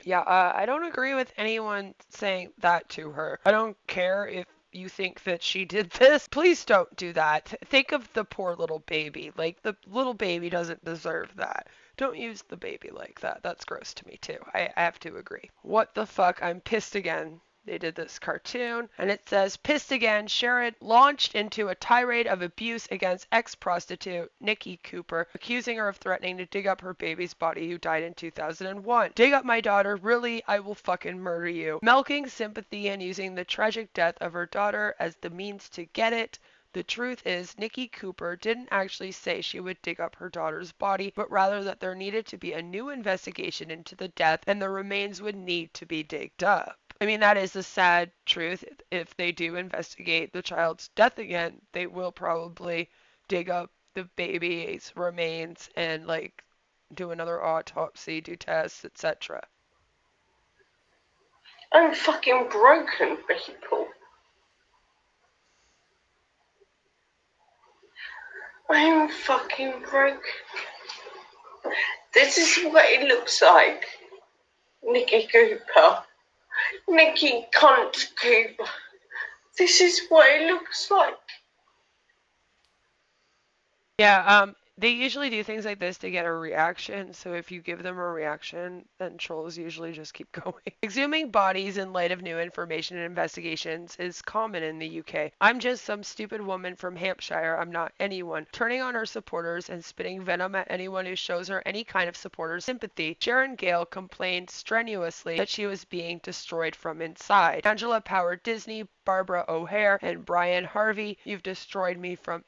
Yeah, I don't agree with anyone saying that to her. I don't care if you think that she did this. Please don't do that. Think of the poor little baby. Like, the little baby doesn't deserve that. Don't use the baby like that. That's gross to me, too. I have to agree. What the fuck? I'm pissed again. They did this cartoon, and it says, "Pissed again, Sharon launched into a tirade of abuse against ex-prostitute Nikki Cooper, accusing her of threatening to dig up her baby's body who died in 2001. Dig up my daughter? Really? I will fucking murder you." Milking sympathy and using the tragic death of her daughter as the means to get it. The truth is, Nikki Cooper didn't actually say she would dig up her daughter's body, but rather that there needed to be a new investigation into the death and the remains would need to be digged up. I mean, that is the sad truth. If they do investigate the child's death again, they will probably dig up the baby's remains and, like, do another autopsy, do tests, etc. I'm fucking broken, people. I'm fucking broken. This is what it looks like. Nikki Cooper. Nikki Cunt Cooper. This is what it looks like. Yeah, they usually do things like this to get a reaction. So if you give them a reaction, then trolls usually just keep going. Exhuming bodies in light of new information and investigations is common in the UK. I'm just some stupid woman from Hampshire. I'm not anyone. Turning on her supporters and spitting venom at anyone who shows her any kind of support or sympathy. Sharon Gale complained strenuously that she was being destroyed from inside. Angela Power Disney, Barbara O'Hare, and Brian Harvey, you've destroyed me from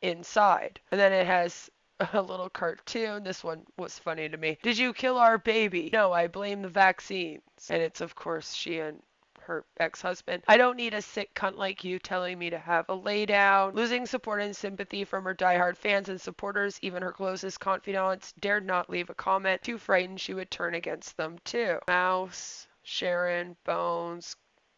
inside. And then it has a little cartoon. This one was funny to me. Did you kill our baby? No, I blame the vaccines. And it's, of course, she and her ex-husband. I don't need a sick cunt like you telling me to have a lay down. Losing support and sympathy from her diehard fans and supporters, even her closest confidants, dared not leave a comment. Too frightened she would turn against them too. Mouse, Sharon, Bones,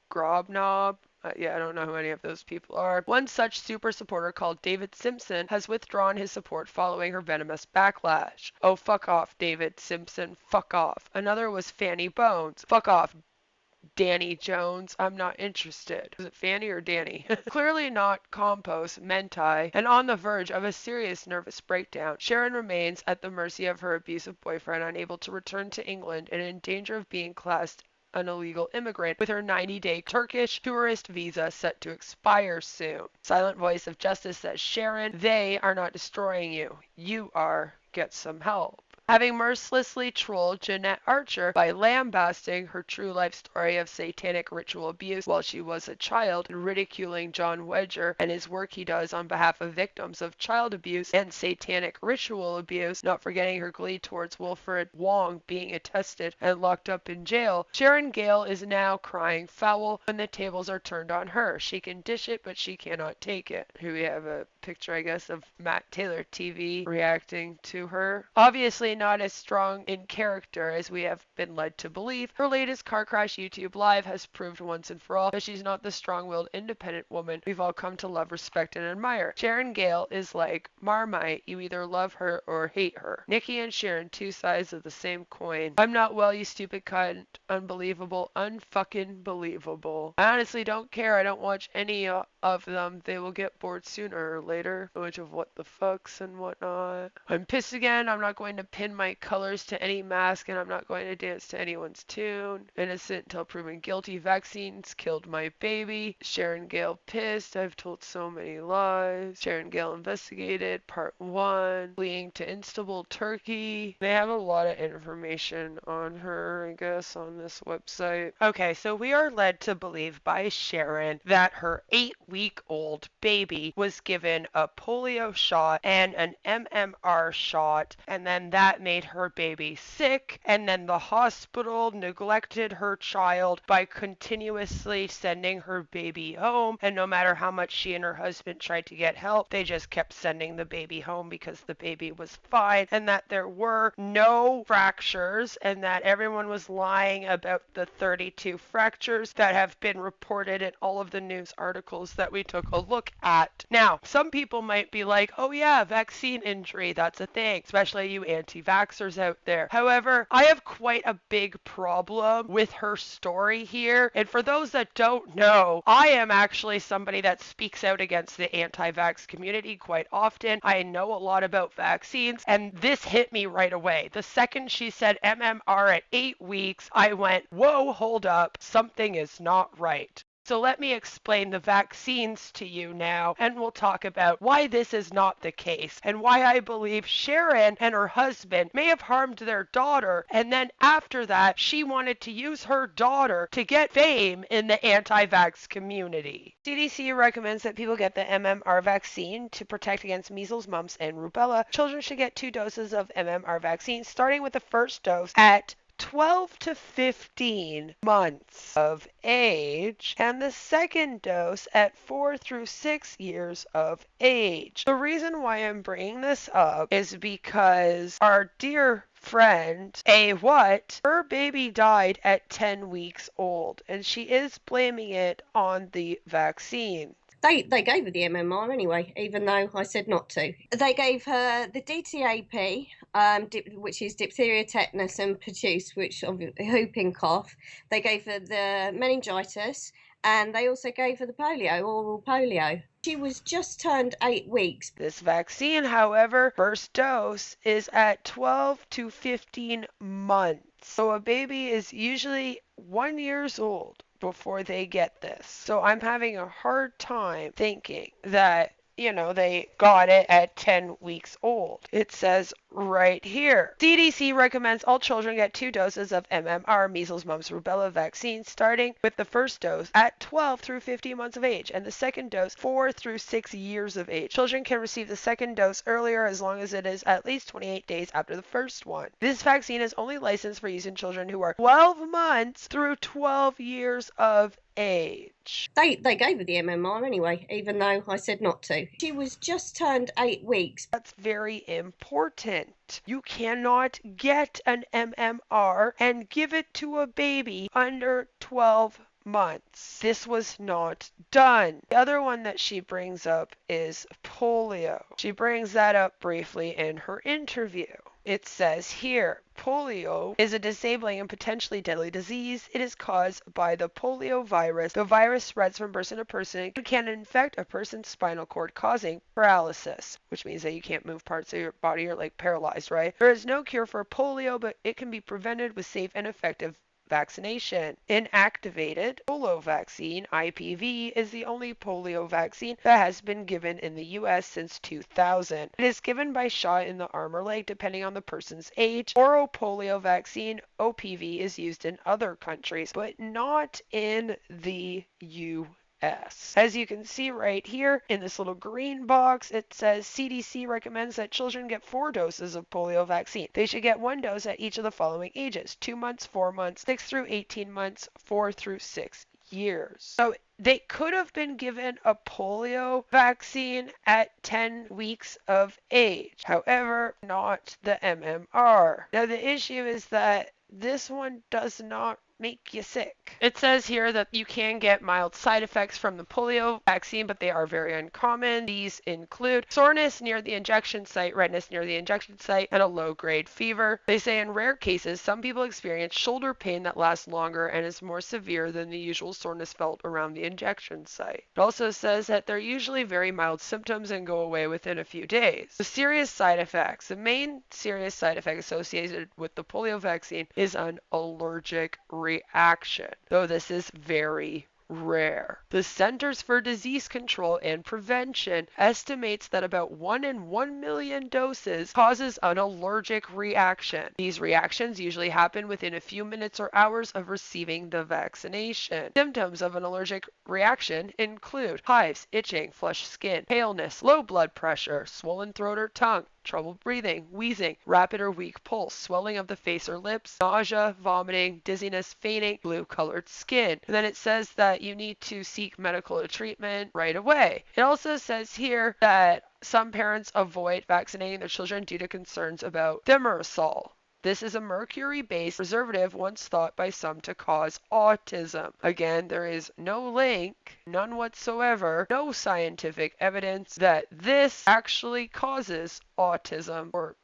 Grobnob. Yeah, I don't know who any of those people are. One such super supporter called David Simpson has withdrawn his support following her venomous backlash. Oh, fuck off, David Simpson. Fuck off. Another was Fanny Bones. Fuck off, Danny Jones. I'm not interested. Is it Fanny or Danny? Clearly not compost, menti, and on the verge of a serious nervous breakdown. Sharon remains at the mercy of her abusive boyfriend, unable to return to England and in danger of being classed an illegal immigrant with her 90-day Turkish tourist visa set to expire soon. Silent voice of justice says, Sharon, they are not destroying you. You are. Get some help. Having mercilessly trolled Jeanette Archer by lambasting her true life story of satanic ritual abuse while she was a child and ridiculing John Wedger and his work he does on behalf of victims of child abuse and satanic ritual abuse, not forgetting her glee towards Wilfred Wong being attested and locked up in jail, Sharon Gale is now crying foul when the tables are turned on her. She can dish it, but she cannot take it. Here we have a picture, I guess, of Matt Taylor TV reacting to her. Obviously not as strong in character as we have been led to believe, her latest car crash YouTube live has proved once and for all that she's not the strong-willed, independent woman we've all come to love, respect, and admire. Sharon Gale is like Marmite. You either love her or hate her. Nikki and Sharon, two sides of the same coin. I'm not well, you stupid cunt. Unbelievable. Unfucking believable. I honestly don't care. I don't watch any of them. They will get bored sooner or later. A bunch of what the fucks and whatnot. I'm pissed again. I'm not going to pin my colors to any mask, and I'm not going to dance to anyone's tune. Innocent until proven guilty. Vaccines killed my baby. Sharon Gale pissed. I've told so many lies. Sharon Gale investigated. Part 1. Fleeing to Istanbul, Turkey. They have a lot of information on her, I guess, on this website. Okay, so we are led to believe by Sharon that her 8-week-old baby was given a polio shot and an MMR shot, and then that made her baby sick, and then the hospital neglected her child by continuously sending her baby home, and no matter how much she and her husband tried to get help, they just kept sending the baby home because the baby was fine, and that there were no fractures, and that everyone was lying about the 32 fractures that have been reported in all of the news articles that we took a look at. Now, some people might be like, oh yeah, vaccine injury, that's a thing, especially you anti-vaxxers out there. However, I have quite a big problem with her story here, and for those that don't know, I am actually somebody that speaks out against the anti-vax community quite often. I know a lot about vaccines, and this hit me right away. The second she said MMR at 8 weeks, I went, whoa, hold up, something is not right. So let me explain the vaccines to you now, and we'll talk about why this is not the case, and why I believe Sharon and her husband may have harmed their daughter, and then after that, she wanted to use her daughter to get fame in the anti-vax community. CDC recommends that people get the MMR vaccine to protect against measles, mumps, and rubella. Children should get 2 doses of MMR vaccine, starting with the first dose at 12 to 15 months of age, and the second dose at 4 through 6 years of age. The reason why I'm bringing this up is because our dear friend, her baby died at 10 weeks old, and she is blaming it on the vaccine. They gave her the MMR anyway, even though I said not to. They gave her the DTaP, which is diphtheria, tetanus, and pertussis, which of whooping cough. They gave her the meningitis, and they also gave her the polio, oral polio. She was just turned 8 weeks. This vaccine, however, first dose is at 12 to 15 months. So a baby is usually 1 year old before they get this. So I'm having a hard time thinking that they got it at 10 weeks old. It says right here, CDC recommends all children get 2 doses of MMR, measles, mumps, rubella vaccine, starting with the first dose at 12 through 15 months of age, and the second dose 4 through 6 years of age. Children can receive the second dose earlier as long as it is at least 28 days after the first one. This vaccine is only licensed for use in children who are 12 months through 12 years of age. They gave her the MMR anyway, even though I said not to. She was just turned 8 weeks. That's very important. You cannot get an MMR and give it to a baby under 12 months. This was not done. The other one that she brings up is polio. She brings that up briefly in her interview. It says here, polio is a disabling and potentially deadly disease. It is caused by the polio virus. The virus spreads from person to person and can infect a person's spinal cord, causing paralysis, which means that you can't move parts of your body. You're like paralyzed, right? There is no cure for polio, but it can be prevented with safe and effective vaccination. Inactivated polio vaccine, IPV, is the only polio vaccine that has been given in the U.S. since 2000. It is given by shot in the arm or leg depending on the person's age. Oral polio vaccine, OPV, is used in other countries, but not in the U.S. As you can see right here in this little green box, it says CDC recommends that children get 4 doses of polio vaccine. They should get 1 dose at each of the following ages: 2 months, 4 months, 6 through 18 months, 4 through 6 years. So they could have been given a polio vaccine at 10 weeks of age. However, not the MMR. Now the issue is that this one does not make you sick. It says here that you can get mild side effects from the polio vaccine, but they are very uncommon. These include soreness near the injection site, redness near the injection site, and a low-grade fever. They say in rare cases, some people experience shoulder pain that lasts longer and is more severe than the usual soreness felt around the injection site. It also says that they're usually very mild symptoms and go away within a few days. The serious side effects. The main serious side effect associated with the polio vaccine is an allergic reaction, though this is very rare. The Centers for Disease Control and Prevention estimates that about 1 in 1 million doses causes an allergic reaction. These reactions usually happen within a few minutes or hours of receiving the vaccination. Symptoms of an allergic reaction include hives, itching, flushed skin, paleness, low blood pressure, swollen throat or tongue, trouble breathing, wheezing, rapid or weak pulse, swelling of the face or lips, nausea, vomiting, dizziness, fainting, blue-colored skin. And then it says that you need to seek medical treatment right away. It also says here that some parents avoid vaccinating their children due to concerns about thimerosal. This is a mercury-based preservative once thought by some to cause autism. Again, there is no link, none whatsoever, no scientific evidence that this actually causes autism or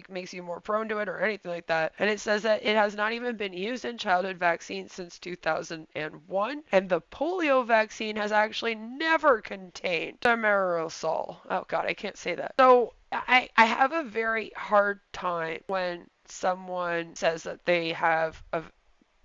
makes you more prone to it or anything like that. And it says that it has not even been used in childhood vaccines since 2001, and the polio vaccine has actually never contained thimerosal. Oh god, I can't say that. So I have a very hard time when someone says that they have a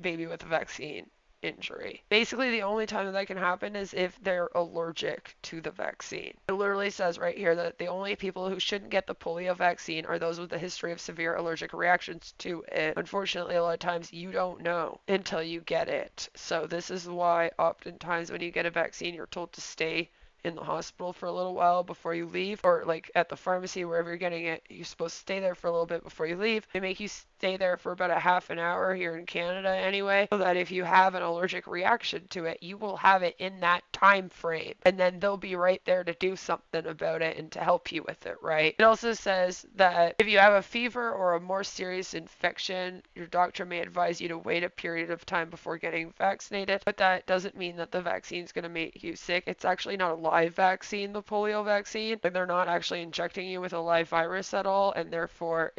baby with a vaccine injury. Basically, the only time that can happen is if they're allergic to the vaccine. It literally says right here that the only people who shouldn't get the polio vaccine are those with a history of severe allergic reactions to it. Unfortunately, a lot of times you don't know until you get it. So this is why oftentimes when you get a vaccine, you're told to stay in the hospital for a little while before you leave, or at the pharmacy, wherever you're getting it, you're supposed to stay there for a little bit before you leave. They make you stay there for about a half an hour here in Canada anyway, so that if you have an allergic reaction to it, you will have it in that time frame, and then they'll be right there to do something about it and to help you with it, right? It also says that if you have a fever or a more serious infection, your doctor may advise you to wait a period of time before getting vaccinated, but that doesn't mean that the vaccine is going to make you sick. It's actually not a live vaccine, the polio vaccine. Like, they're not actually injecting you with a live virus at all, and therefore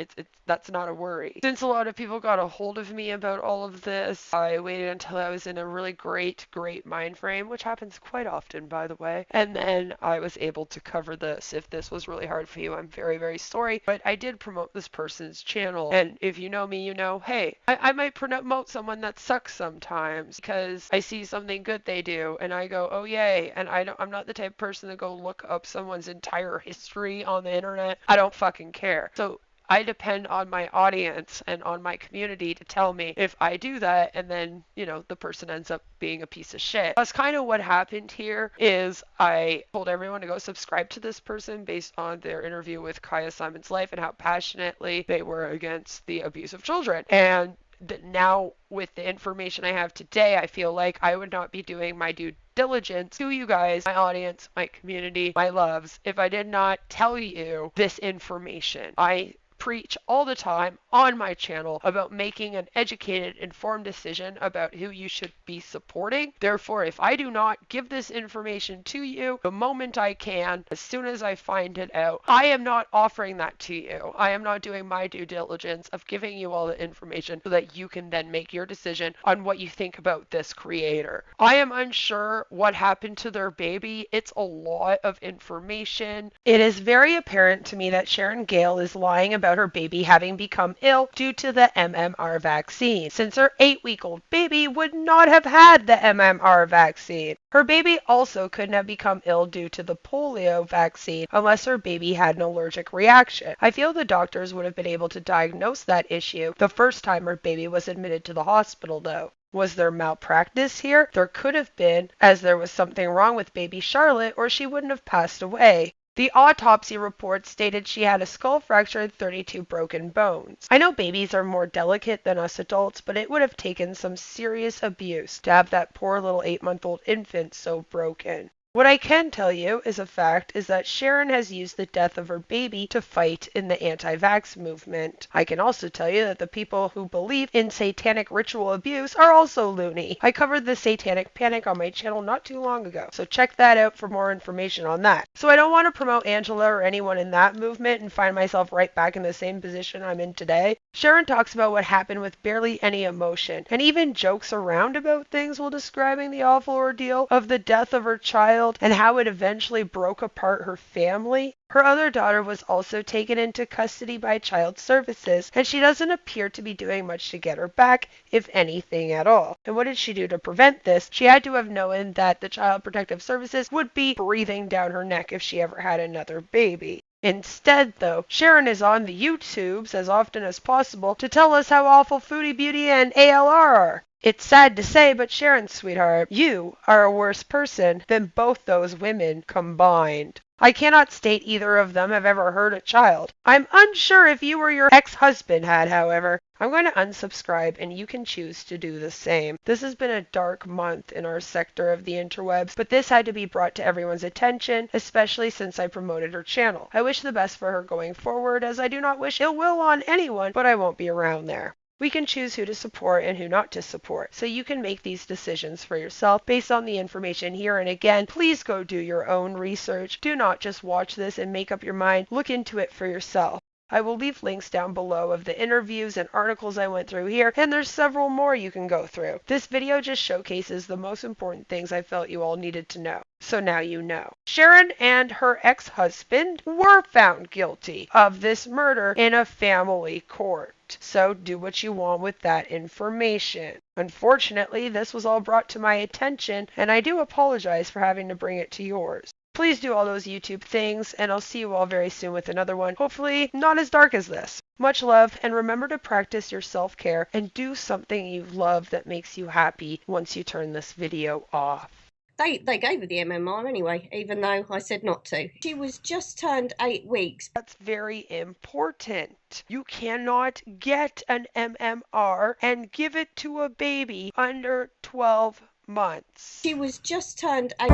that's not a worry. Since a lot of people got a hold of me about all of this, I waited until I was in a really great mind frame, which happens quite often, by the way, and then I was able to cover this. If this was really hard for you, I'm very, very sorry, but I did promote this person's channel, and if you know me, you know, hey, I might promote someone that sucks sometimes because I see something good they do, and I go, oh yay, and I'm not the type of person to go look up someone's entire history on the internet. I don't fucking care. So I depend on my audience and on my community to tell me if I do that, and then, you know, the person ends up being a piece of shit. That's kind of what happened here. Is I told everyone to go subscribe to this person based on their interview with Kaya Simon's Life and how passionately they were against the abuse of children. And now with the information I have today, I feel like I would not be doing my due diligence to you guys, my audience, my community, my loves, if I did not tell you this information. I preach all the time on my channel about making an educated, informed decision about who you should be supporting. Therefore, if I do not give this information to you the moment I can, as soon as I find it out, I am not offering that to you. I am not doing my due diligence of giving you all the information so that you can then make your decision on what you think about this creator. I am unsure what happened to their baby. It's a lot of information. It is very apparent to me that Sharon Gale is lying about her baby having become ill due to the MMR vaccine, since her 8-week-old baby would not have had the MMR vaccine. Her baby also couldn't have become ill due to the polio vaccine unless her baby had an allergic reaction. I feel the doctors would have been able to diagnose that issue the first time her baby was admitted to the hospital, though. Was there malpractice here? There could have been, as there was something wrong with baby Charlotte, or she wouldn't have passed away. The autopsy report stated she had a skull fracture and 32 broken bones. I know babies are more delicate than us adults, but it would have taken some serious abuse to have that poor little 8-month-old infant so broken. What I can tell you is a fact is that Sharon has used the death of her baby to fight in the anti-vax movement. I can also tell you that the people who believe in satanic ritual abuse are also loony. I covered the satanic panic on my channel not too long ago, so check that out for more information on that. So I don't want to promote Angela or anyone in that movement and find myself right back in the same position I'm in today. Sharon talks about what happened with barely any emotion, and even jokes around about things while describing the awful ordeal of the death of her child and how it eventually broke apart her family. Her other daughter was also taken into custody by Child Services, and she doesn't appear to be doing much to get her back, if anything at all. And what did she do to prevent this? She had to have known that the Child Protective Services would be breathing down her neck if she ever had another baby. Instead, though, Sharon is on the YouTubes as often as possible to tell us how awful Foodie Beauty and ALR are. It's sad to say, but Sharon, sweetheart, you are a worse person than both those women combined. I cannot state either of them have ever hurt a child. I'm unsure if you or your ex-husband had, however. I'm going to unsubscribe, and you can choose to do the same. This has been a dark month in our sector of the interwebs, but this had to be brought to everyone's attention, especially since I promoted her channel. I wish the best for her going forward, as I do not wish ill will on anyone, but I won't be around there. We can choose who to support and who not to support, so you can make these decisions for yourself based on the information here. And again, please go do your own research. Do not just watch this and make up your mind. Look into it for yourself. I will leave links down below of the interviews and articles I went through here, and there's several more you can go through. This video just showcases the most important things I felt you all needed to know. So now you know. Sharon and her ex-husband were found guilty of this murder in a family court. So do what you want with that information. Unfortunately, this was all brought to my attention, and I do apologize for having to bring it to yours. Please do all those YouTube things, and I'll see you all very soon with another one, hopefully not as dark as this. Much love, and remember to practice your self-care and do something you love that makes you happy once you turn this video off. They gave her the MMR anyway, even though I said not to. She was just turned 8 weeks. That's very important. You cannot get an MMR and give it to a baby under 12 months. She was just turned 8.